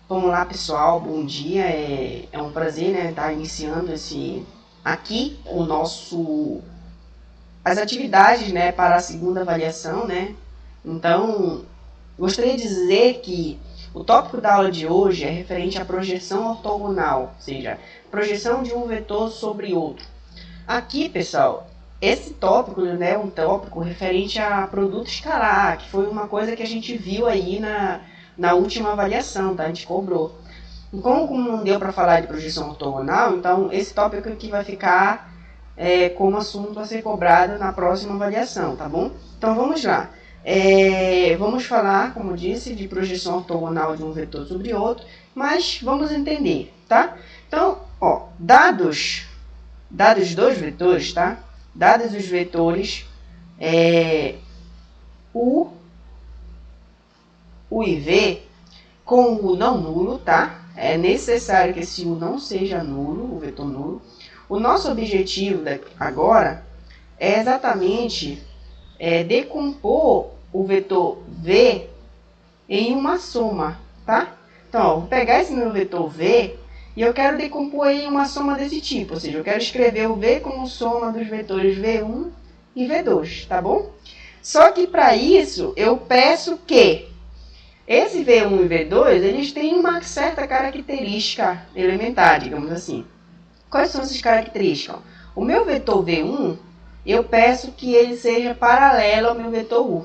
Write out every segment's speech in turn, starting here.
Vamos lá, pessoal, bom dia. É um prazer, né, estar iniciando aqui as atividades, né, para a segunda avaliação, né. Então, gostaria de dizer que o tópico da aula de hoje é referente à projeção ortogonal, ou seja, projeção de um vetor sobre outro. Aqui, pessoal, esse tópico, né, é um tópico referente a produto escalar, que foi uma coisa que a gente viu aí na última avaliação, tá? A gente cobrou. Como não deu para falar de projeção ortogonal, então esse tópico aqui vai ficar como assunto a ser cobrado na próxima avaliação, tá bom? Então vamos lá. Vamos falar, como disse, de projeção ortogonal de um vetor sobre outro, mas vamos entender, tá? Então, ó, dados dois vetores, tá? Dados os vetores U e V com o não nulo, tá? É necessário que esse U não seja nulo, o vetor nulo. O nosso objetivo agora é exatamente decompor o vetor V em uma soma, tá? Então, ó, vou pegar esse meu vetor V e eu quero decompor em uma soma desse tipo, ou seja, eu quero escrever o V como soma dos vetores V1 e V2, tá bom? Só que para isso, eu peço que esse V1 e V2, eles têm uma certa característica elementar, digamos assim. Quais são essas características? O meu vetor V1, eu peço que ele seja paralelo ao meu vetor U,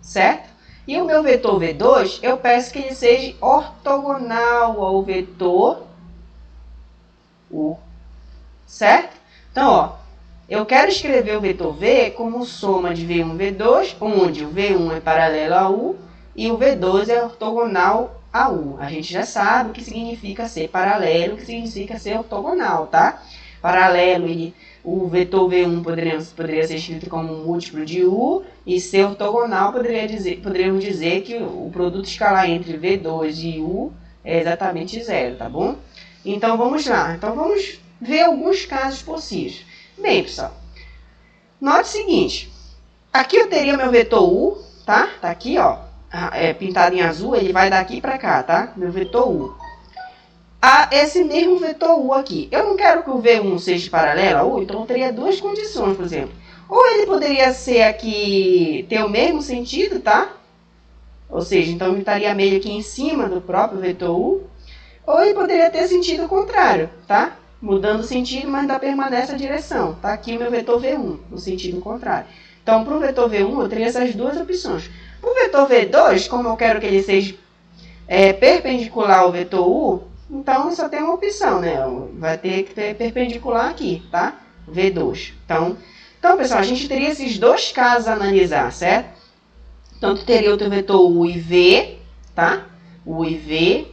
certo? E o meu vetor V2, eu peço que ele seja ortogonal ao vetor U, certo? Então, ó, eu quero escrever o vetor V como soma de V1 e V2, onde o V1 é paralelo a U e o V2 é ortogonal a U. A gente já sabe o que significa ser paralelo, o que significa ser ortogonal, tá? Paralelo, o vetor V1 poderia ser escrito como um múltiplo de U, e ser ortogonal poderíamos dizer que o produto escalar entre V2 e U é exatamente zero, tá bom? Então, vamos lá. Então, vamos ver alguns casos possíveis. Bem, pessoal, note o seguinte. Aqui eu teria meu vetor U, tá? Tá aqui, ó. Pintado em azul, ele vai daqui para cá, tá? Meu vetor U. Esse mesmo vetor U aqui. Eu não quero que o V1 seja paralelo a U, então eu teria duas condições, por exemplo. Ou ele poderia ser aqui, ter o mesmo sentido, tá? Ou seja, então eu estaria meio aqui em cima do próprio vetor U. Ou ele poderia ter sentido contrário, tá? Mudando o sentido, mas ainda permanece a direção. Tá aqui o meu vetor V1, no sentido contrário. Então, para o vetor V1, eu teria essas duas opções. Para o vetor V2, como eu quero que ele seja perpendicular ao vetor U, então só tem uma opção, né? Vai ter que ter perpendicular aqui, tá? V2. Então, pessoal, a gente teria esses dois casos a analisar, certo? Então, tu teria o teu vetor U e V, tá? U e V,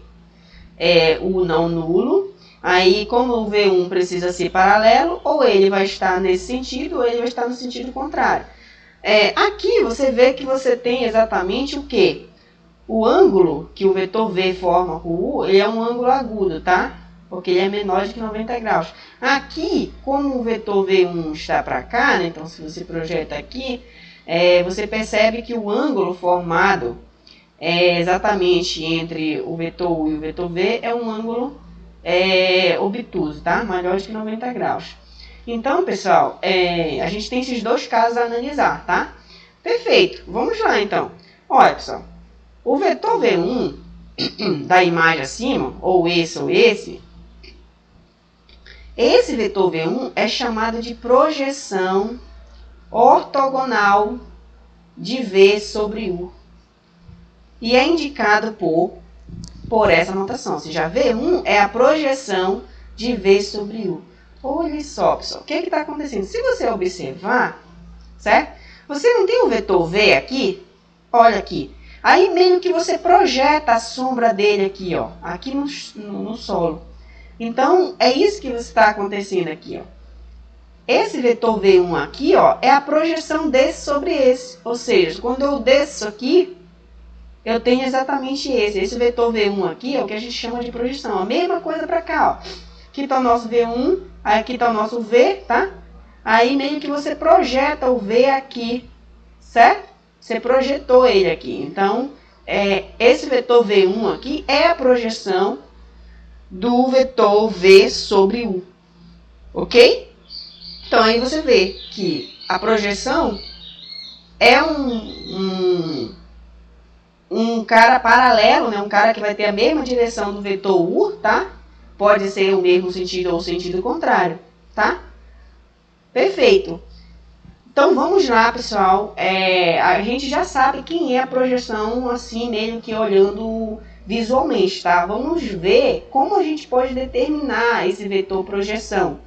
U não nulo. Aí, como o V1 precisa ser paralelo, ou ele vai estar nesse sentido, ou ele vai estar no sentido contrário. Aqui você vê que você tem exatamente o quê? O ângulo que o vetor V forma com o U, ele é um ângulo agudo, tá? Porque ele é menor de que 90 graus. Aqui, como o vetor V1 está para cá, né? Então se você projeta aqui, você percebe que o ângulo formado exatamente entre o vetor U e o vetor V é um ângulo obtuso, tá? Maior de que 90 graus. Então, pessoal, a gente tem esses dois casos a analisar, tá? Perfeito. Vamos lá, então. Olha, pessoal. O vetor V1 da imagem acima, ou esse, esse vetor V1 é chamado de projeção ortogonal de V sobre U. E é indicado por essa notação. Ou seja, V1 é a projeção de V sobre U. Olha só, pessoal, o que está acontecendo? Se você observar, certo? Você não tem o vetor V aqui? Olha aqui. Aí meio que você projeta a sombra dele aqui, ó, aqui no solo. Então, é isso que está acontecendo aqui, ó. Esse vetor V1 aqui, ó, é a projeção desse sobre esse. Ou seja, quando eu desço aqui, eu tenho exatamente esse. Esse vetor V1 aqui é o que a gente chama de projeção. A mesma coisa para cá, ó. Aqui está o nosso V1, aqui está o nosso V, tá? Aí meio que você projeta o V aqui, certo? Você projetou ele aqui. Então, esse vetor V1 aqui é a projeção do vetor V sobre U, ok? Então, aí você vê que a projeção é um cara paralelo, né? Um cara que vai ter a mesma direção do vetor U, tá? Pode ser o mesmo sentido ou o sentido contrário, tá? Perfeito. Então, vamos lá, pessoal. A gente já sabe quem é a projeção, assim, meio que olhando visualmente, tá? Vamos ver como a gente pode determinar esse vetor projeção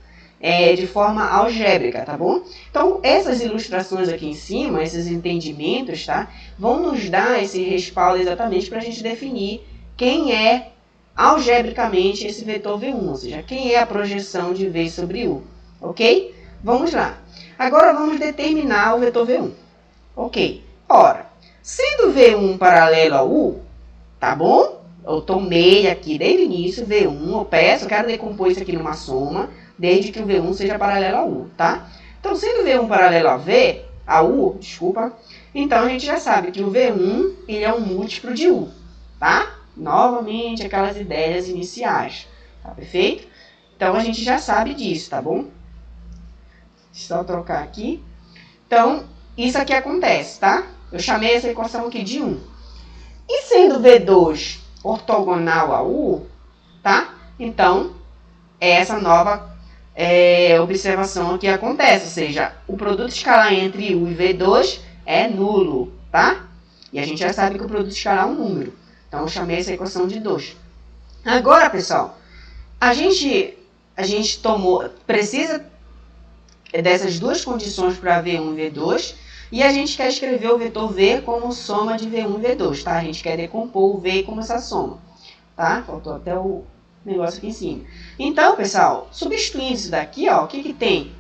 de forma algébrica, tá bom? Então, essas ilustrações aqui em cima, esses entendimentos, tá? Vão nos dar esse respaldo exatamente para a gente definir quem é algebricamente esse vetor V1, ou seja, quem é a projeção de V sobre U, ok? Vamos lá. Agora vamos determinar o vetor V1. Ok. Ora, sendo V1 paralelo a U, tá bom? Eu tomei aqui desde o início V1, eu peço, eu quero decompor isso aqui numa soma, desde que o V1 seja paralelo a U, tá? Então, sendo V1 paralelo a U, desculpa, então a gente já sabe que o V1 ele é um múltiplo de U, tá? Novamente, aquelas ideias iniciais, tá perfeito? Então, a gente já sabe disso, tá bom? Só trocar aqui. Então, isso aqui acontece, tá? Eu chamei essa equação aqui de 1. E sendo V2 ortogonal a U, tá? Então, essa nova observação aqui acontece. Ou seja, o produto escalar entre U e V2 é nulo, tá? E a gente já sabe que o produto escalar é um número. Então, eu chamei essa equação de 2. Agora, pessoal, a gente precisa dessas duas condições para V1 e V2, e a gente quer escrever o vetor V como soma de V1 e V2, tá? A gente quer decompor o V como essa soma, tá? Faltou até o negócio aqui em cima. Então, pessoal, substituindo isso daqui, ó, o que que tem?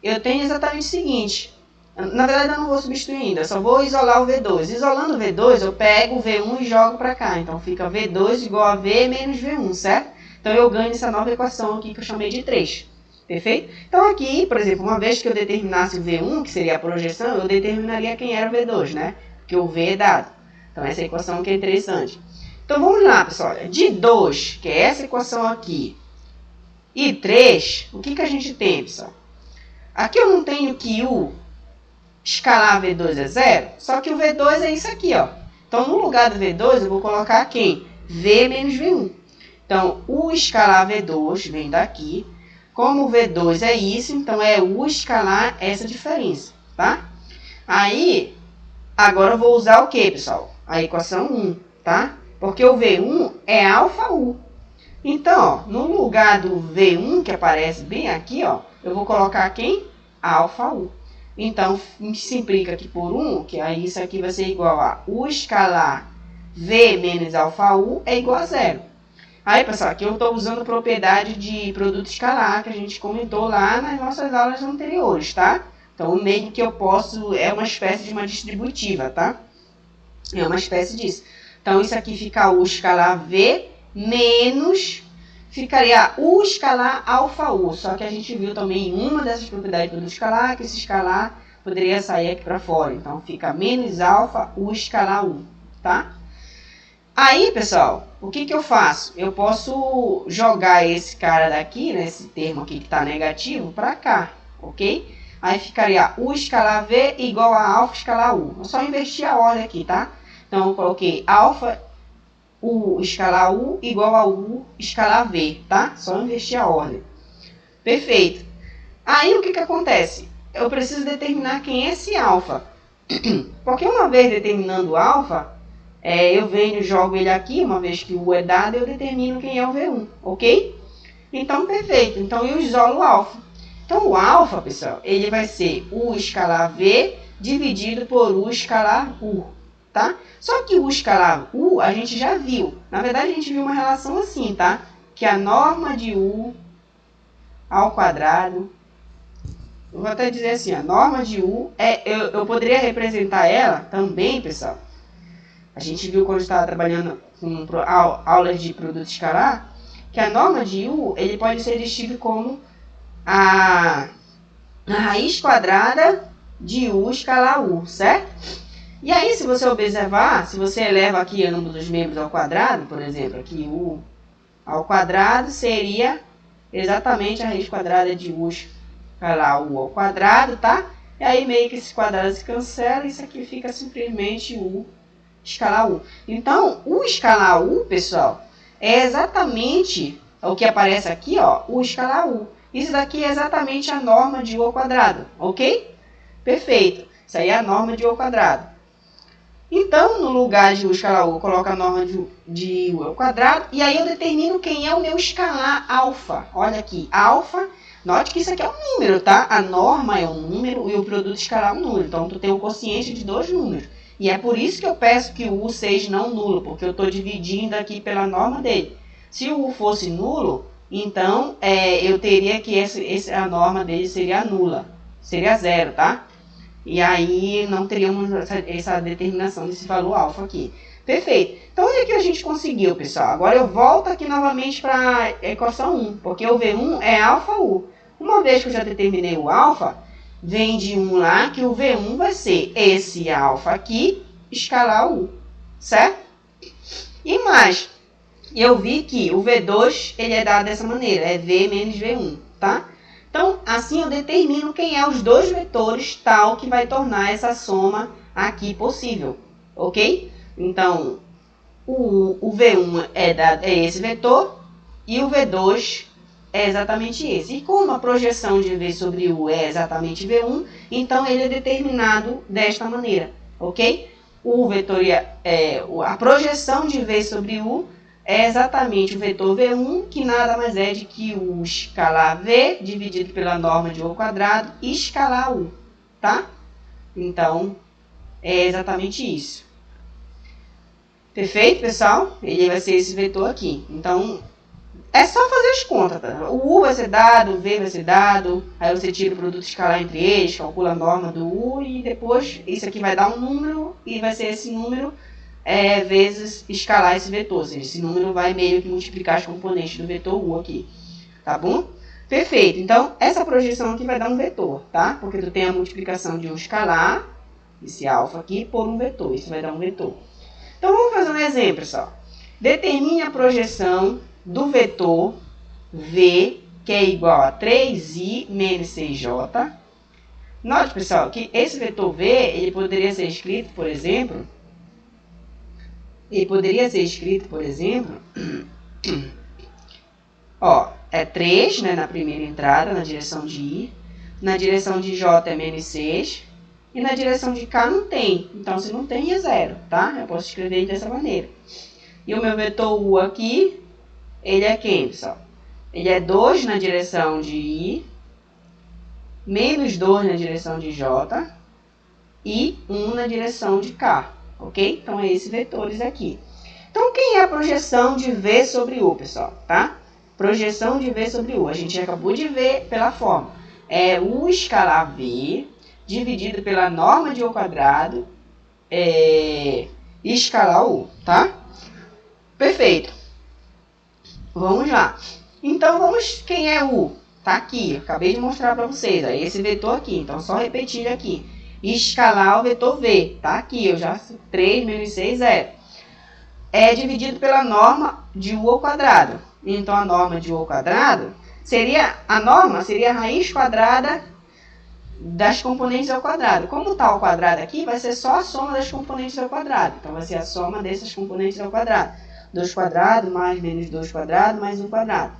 Eu tenho exatamente o seguinte. Na verdade, eu não vou substituir ainda, só vou isolar o V2. Isolando o V2, eu pego o V1 e jogo para cá. Então, fica V2 igual a V menos V1, certo? Então, eu ganho essa nova equação aqui que eu chamei de 3. Perfeito? Então, aqui, por exemplo, uma vez que eu determinasse o V1, que seria a projeção, eu determinaria quem era o V2, né? Porque o V é dado. Então, essa equação aqui é interessante. Então, vamos lá, pessoal. De 2, que é essa equação aqui, e 3, o que que a gente tem, pessoal? Aqui eu não tenho que U escalar V2 é 0, só que o V2 é isso aqui, ó. Então, no lugar do V2, eu vou colocar quem? V menos V1. Então, U escalar V2 vem daqui. Como o V2 é isso, então é U escalar essa diferença, tá? Aí, agora eu vou usar o que, pessoal? A equação 1, tá? Porque o V1 é alfa U. Então, ó, no lugar do V1, que aparece bem aqui, ó, eu vou colocar quem? Alfa U. Então, simplifica aqui por 1, que aí isso aqui vai ser igual a U escalar V menos alfa U é igual a 0. Aí, pessoal, aqui eu estou usando propriedade de produto escalar, que a gente comentou lá nas nossas aulas anteriores, tá? Então, o meio que eu posso é uma espécie de uma distributiva, tá? É uma espécie disso. Então, isso aqui fica U escalar V menos, ficaria U escalar alfa U. Só que a gente viu também uma dessas propriedades de produto escalar, que esse escalar poderia sair aqui para fora. Então, fica menos alfa U escalar U, tá? Aí, pessoal, o que que eu faço? Eu posso jogar esse cara daqui, né, esse termo aqui que está negativo, para cá, ok? Aí ficaria U escalar V igual a alfa escalar U. Eu só inverti a ordem aqui, tá? Então, eu coloquei alfa U escalar U igual a U escalar V, tá? Só inverti a ordem. Perfeito. Aí, o que que acontece? Eu preciso determinar quem é esse alfa. Porque uma vez determinando o alfa, eu venho e jogo ele aqui, uma vez que o U é dado, eu determino quem é o V1, ok? Então, perfeito. Então, eu isolo o alfa. Então, o alfa, pessoal, ele vai ser U escalar V dividido por U escalar U, tá? Só que U escalar U, a gente já viu. Na verdade, a gente viu uma relação assim, tá? Que a norma de U ao quadrado... Eu vou até dizer assim, a norma de U, eu poderia representar ela também, pessoal. A gente viu quando estava trabalhando com aulas de produto escalar, que a norma de U ele pode ser escrito como a raiz quadrada de U escalar U, certo? E aí, se você observar, se você eleva aqui ambos os membros ao quadrado, por exemplo, aqui u ao quadrado seria exatamente a raiz quadrada de u escalar u ao quadrado, tá? E aí meio que esse quadrado se cancela e isso aqui fica simplesmente u escalar u. Então, u escalar u, pessoal, é exatamente o que aparece aqui, ó, u escalar u. Isso daqui é exatamente a norma de u ao quadrado, ok? Perfeito. Isso aí é a norma de u ao quadrado. Então, no lugar de u escalar u, eu coloco a norma de u ao quadrado. E aí eu determino quem é o meu escalar alfa. Olha aqui, alfa. Note que isso aqui é um número, tá? A norma é um número e o produto escalar é um número. Então, tu tem um quociente de dois números. E é por isso que eu peço que o u seja não nulo, porque eu estou dividindo aqui pela norma dele. Se o u fosse nulo, então eu teria que a norma dele seria nula. Seria zero, tá? E aí não teríamos essa determinação desse valor alfa aqui. Perfeito. Então, olha que a gente conseguiu, pessoal. Agora eu volto aqui novamente para a equação 1, porque o V1 é alfa U. Uma vez que eu já determinei o alfa, vem de 1 lá que o V1 vai ser esse alfa aqui, escalar U, certo? E mais, eu vi que o V2 ele é dado dessa maneira, é V menos V1, tá? Então, assim eu determino quem é os dois vetores tal que vai tornar essa soma aqui possível, ok? Então, o V1 é esse vetor e o V2 é exatamente esse. E como a projeção de V sobre U é exatamente V1, então ele é determinado desta maneira, ok? A projeção de V sobre U é exatamente o vetor V1, que nada mais é de que o escalar V dividido pela norma de U ao quadrado e escalar U, tá? Então, é exatamente isso. Perfeito, pessoal? Ele vai ser esse vetor aqui. Então, é só fazer as contas, tá? O U vai ser dado, o V vai ser dado, aí você tira o produto escalar entre eles, calcula a norma do U e depois isso aqui vai dar um número e vai ser esse número vezes escalar esse vetor. Ou seja, esse número vai meio que multiplicar as componentes do vetor U aqui. Tá bom? Perfeito. Então, essa projeção aqui vai dar um vetor, tá? Porque tu tem a multiplicação de um escalar, esse alfa aqui, por um vetor. Isso vai dar um vetor. Então, vamos fazer um exemplo, pessoal. Determine a projeção do vetor V, que é igual a 3i menos 6j. Note, pessoal, que esse vetor V, ele poderia ser escrito, por exemplo, ó, é 3, né, na primeira entrada, na direção de I, na direção de J é menos 6, e na direção de K não tem. Então, se não tem, é 0, tá? Eu posso escrever dessa maneira. E o meu vetor U aqui, ele é quem, pessoal? Ele é 2 na direção de I, menos 2 na direção de J e 1 na direção de K, ok? Então, é esses vetores aqui. Então, quem é a projeção de V sobre U, pessoal? Tá? Projeção de V sobre U. A gente acabou de ver pela forma. É U escalar V dividido pela norma de U ao quadrado escalar U, tá? Perfeito. Vamos lá. Então, quem é U? Tá aqui, eu acabei de mostrar para vocês. Ó, esse vetor aqui, então só repetir aqui. Escalar o vetor V, tá aqui, eu já 3 menos 6, 0. É dividido pela norma de U ao quadrado. Então, a norma de U ao quadrado seria a raiz quadrada das componentes ao quadrado. Como está ao quadrado aqui, vai ser só a soma das componentes ao quadrado. Então, vai ser a soma dessas componentes ao quadrado. 2 quadrado mais menos 2 quadrado mais 1 quadrado.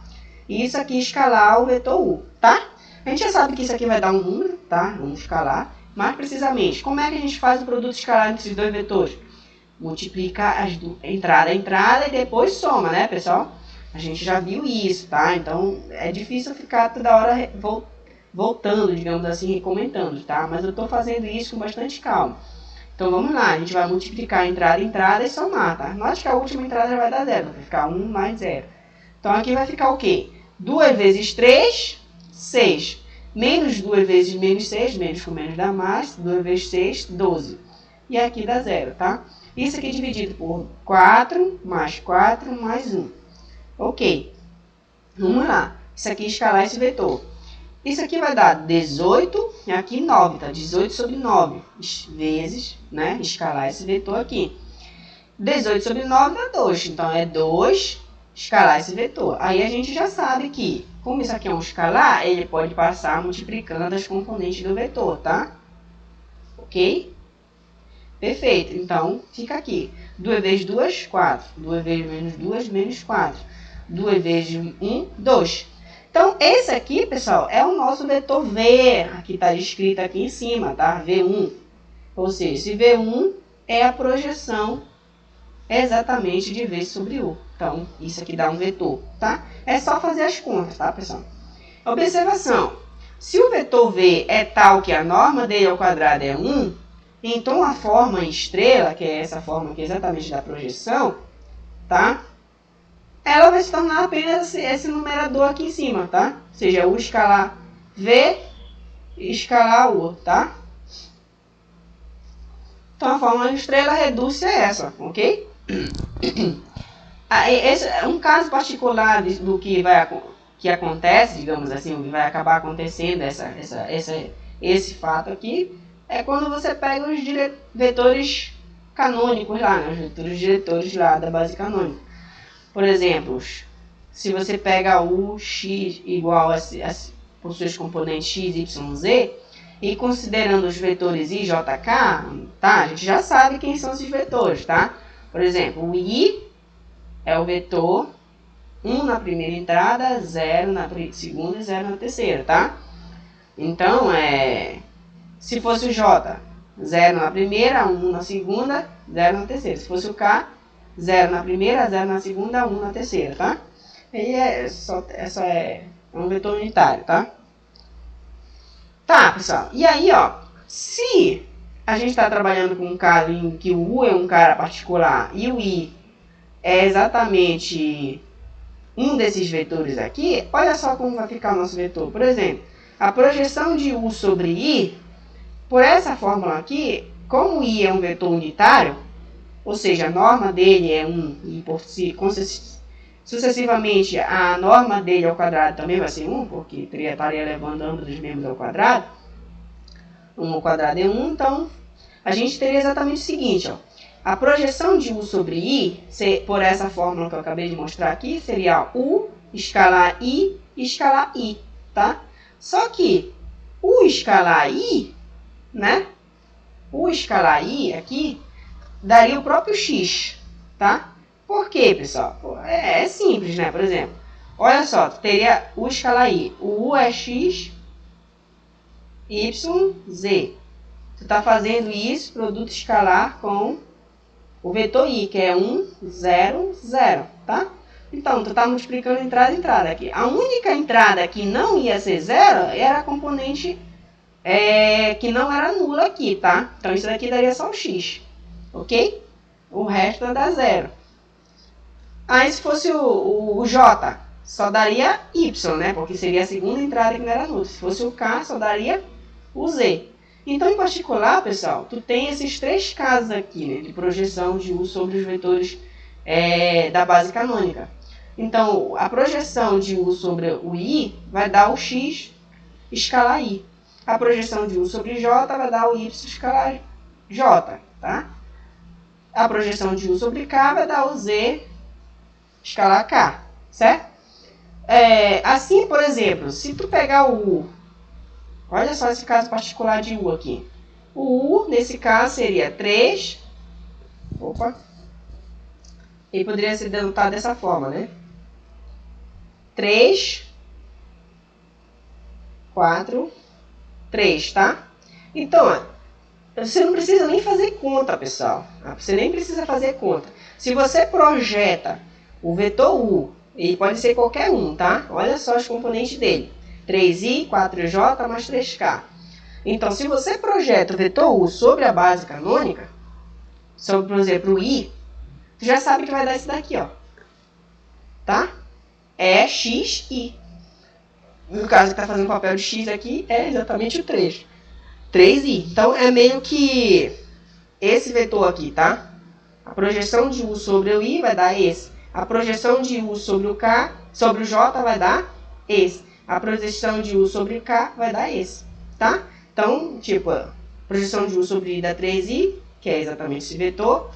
E isso aqui escalar o vetor U, tá? A gente já sabe que isso aqui vai dar um número, tá? Vamos escalar. Mais precisamente, como é que a gente faz o produto escalar entre esses dois vetores? Multiplica entrada a entrada e depois soma, né, pessoal? A gente já viu isso, tá? Então, é difícil ficar toda hora voltando, digamos assim, recomendando, tá? Mas eu estou fazendo isso com bastante calma. Então, vamos lá. A gente vai multiplicar entrada a entrada e somar, tá? Note que a última entrada vai dar 0. Vai ficar 1 mais 0. Então, aqui vai ficar o quê? 2 vezes 3, 6. Menos 2 vezes menos 6, menos com menos dá mais. 2 vezes 6, 12. E aqui dá 0, tá? Isso aqui dividido por 4, mais 1. Ok. Vamos lá. Isso aqui é escalar esse vetor. Isso aqui vai dar 18 e aqui 9, tá? 18 sobre 9 vezes, né? Escalar esse vetor aqui. 18 sobre 9 dá 2, então é 2 escalar esse vetor. Aí a gente já sabe que, como isso aqui é um escalar, ele pode passar multiplicando as componentes do vetor, tá? Ok? Perfeito, então fica aqui. 2 vezes 2, 4. 2 vezes menos 2, menos 4. 2 vezes 1, 2. Então, esse aqui, pessoal, é o nosso vetor V, que está escrito aqui em cima, tá? V1. Ou seja, esse V1 é a projeção exatamente de V sobre U. Então, isso aqui dá um vetor, tá? É só fazer as contas, tá, pessoal? Observação. Se o vetor V é tal que a norma dele ao quadrado é 1, então a forma em estrela, que é essa forma aqui exatamente da projeção, tá? Ela vai se tornar apenas esse numerador aqui em cima, tá? Ou seja, U escalar V escalar U, tá? Então a forma de estrela reduz é essa, ok? Esse é um caso particular do que acontece, digamos assim, o que vai acabar acontecendo, esse fato aqui, é quando você pega os vetores canônicos lá, né? Os vetores diretores lá da base canônica. Por exemplo, se você pega U, X igual por seus componentes X, Y, Z, e considerando os vetores I, J, K, tá? A gente já sabe quem são esses vetores, tá? Por exemplo, o I é o vetor 1 na primeira entrada, 0 na segunda e 0 na terceira, tá? Então, se fosse o J, 0 na primeira, 1 na segunda, 0 na terceira. Se fosse o K, 0 na primeira, 0 na segunda, 1 na terceira, tá? Aí é um vetor unitário, tá? Tá, pessoal. E aí, ó, se a gente está trabalhando com um caso em que o U é um cara particular e o I é exatamente um desses vetores aqui, olha só como vai ficar o nosso vetor. Por exemplo, a projeção de U sobre I, por essa fórmula aqui, como I é um vetor unitário, ou seja, a norma dele é 1 e por si, sucessivamente a norma dele ao quadrado também vai ser 1, porque estaria levando ambos os membros ao quadrado. 1 ao quadrado é 1, então a gente teria exatamente o seguinte, ó. A projeção de U sobre I, por essa fórmula que eu acabei de mostrar aqui, seria U escalar I escalar I, tá? Só que U escalar I, né? U escalar I aqui daria o próprio X, tá? Por quê, pessoal? É simples, né? Por exemplo, olha só, teria U escalar I. O U é X, Y, Z. Tu está fazendo isso, produto escalar com o vetor I, que é 1, 0, 0, tá? Então, tu está multiplicando entrada e entrada aqui. A única entrada que não ia ser 0 era a componente que não era nula aqui, tá? Então, isso daqui daria só o X, ok? O resto vai dar 0. Aí, se fosse o J, só daria Y, né? Porque seria a segunda entrada que não era nula. Se fosse o K, só daria o Z. Então, em particular, pessoal, tu tem esses três casos aqui, né, de projeção de U sobre os vetores da base canônica. Então, a projeção de U sobre o I vai dar o X escalar I. A projeção de U sobre J vai dar o Y escalar J, tá? A projeção de U sobre K vai dar o Z escalar K, certo? Assim, por exemplo, se tu pegar o U, olha só esse caso particular de U aqui. O U, nesse caso, seria 3. Ele poderia ser denotado dessa forma, né? 3, 4, 3, tá? Então, você não precisa nem fazer conta, pessoal. Você nem precisa fazer conta. Se você projeta o vetor U, ele pode ser qualquer um, tá? Olha só os componentes dele. 3i, 4j mais 3k. Então, se você projeta o vetor U sobre a base canônica, sobre, por exemplo, o I, tu já sabe que vai dar isso daqui, ó. Tá? É xi. No caso que está fazendo o papel de x aqui, é exatamente o 3. 3i. Então, é meio que esse vetor aqui, tá? A projeção de U sobre o I vai dar esse. A projeção de U sobre o K, sobre o J vai dar esse. a projeção de U sobre K vai dar esse, tá? Então, tipo, a projeção de U sobre I dá 3I, que é exatamente esse vetor.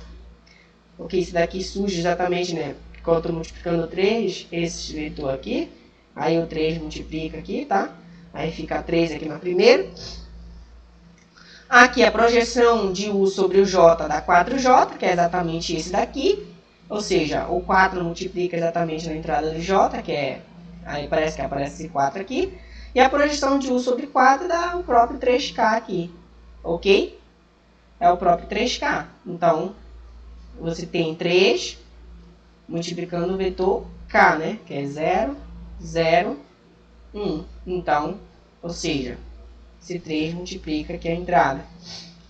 Porque esse daqui surge exatamente, né? Quando eu estou multiplicando 3, esse vetor aqui. Aí o 3 multiplica aqui, tá? Aí fica 3 aqui na primeira. Aqui a projeção de U sobre o J dá 4J, que é exatamente esse daqui. Ou seja, o 4 multiplica exatamente na entrada do J, que é... Aí parece que aparece esse 4 aqui. E a projeção de U sobre 4 dá o próprio 3K aqui. Ok? É o próprio 3K. Então, você tem 3 multiplicando o vetor K, né? Que é 0, 0, 1. Então, ou seja, esse 3 multiplica aqui a entrada.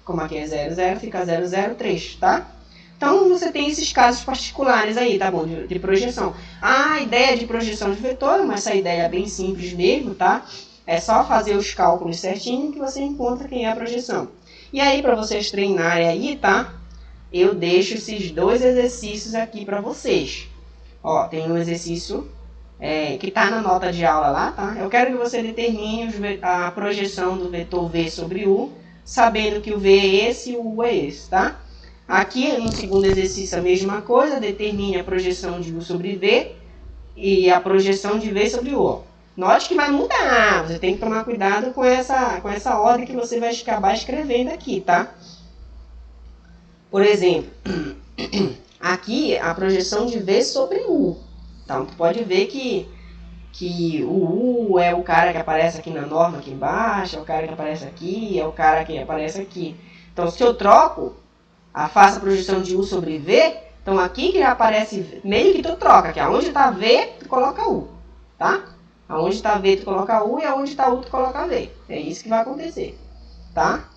Como aqui é 0, 0, fica 0, 0, 3, tá? Então, você tem esses casos particulares aí, tá bom? De projeção. A ideia de projeção de vetor, mas essa ideia é bem simples mesmo, tá? É só fazer os cálculos certinho que você encontra quem é a projeção. E aí, para vocês treinarem aí, tá? Eu deixo esses dois exercícios aqui para vocês. Ó, tem um exercício que está na nota de aula lá, tá? Eu quero que você determine a projeção do vetor V sobre U, sabendo que o V é esse e o U é esse, tá? Aqui, no segundo exercício, a mesma coisa, determine a projeção de U sobre V e a projeção de V sobre U. Note que vai mudar, você tem que tomar cuidado com essa ordem que você vai acabar escrevendo aqui, tá? Por exemplo, aqui a projeção de V sobre U. Então, tu pode ver que o U é o cara que aparece aqui na norma aqui embaixo, é o cara que aparece aqui, é o cara que aparece aqui. Então, se eu troco, faço a projeção de U sobre V, então aqui que já aparece, meio que tu troca, que aonde está V, tu coloca U, tá? Aonde está V, tu coloca U, e aonde está U, tu coloca V. É isso que vai acontecer, tá?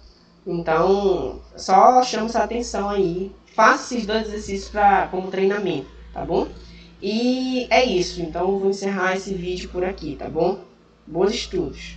Então, só chama essa atenção aí. Faça esses dois exercícios como treinamento, tá bom? E é isso. Então, eu vou encerrar esse vídeo por aqui, tá bom? Bons estudos!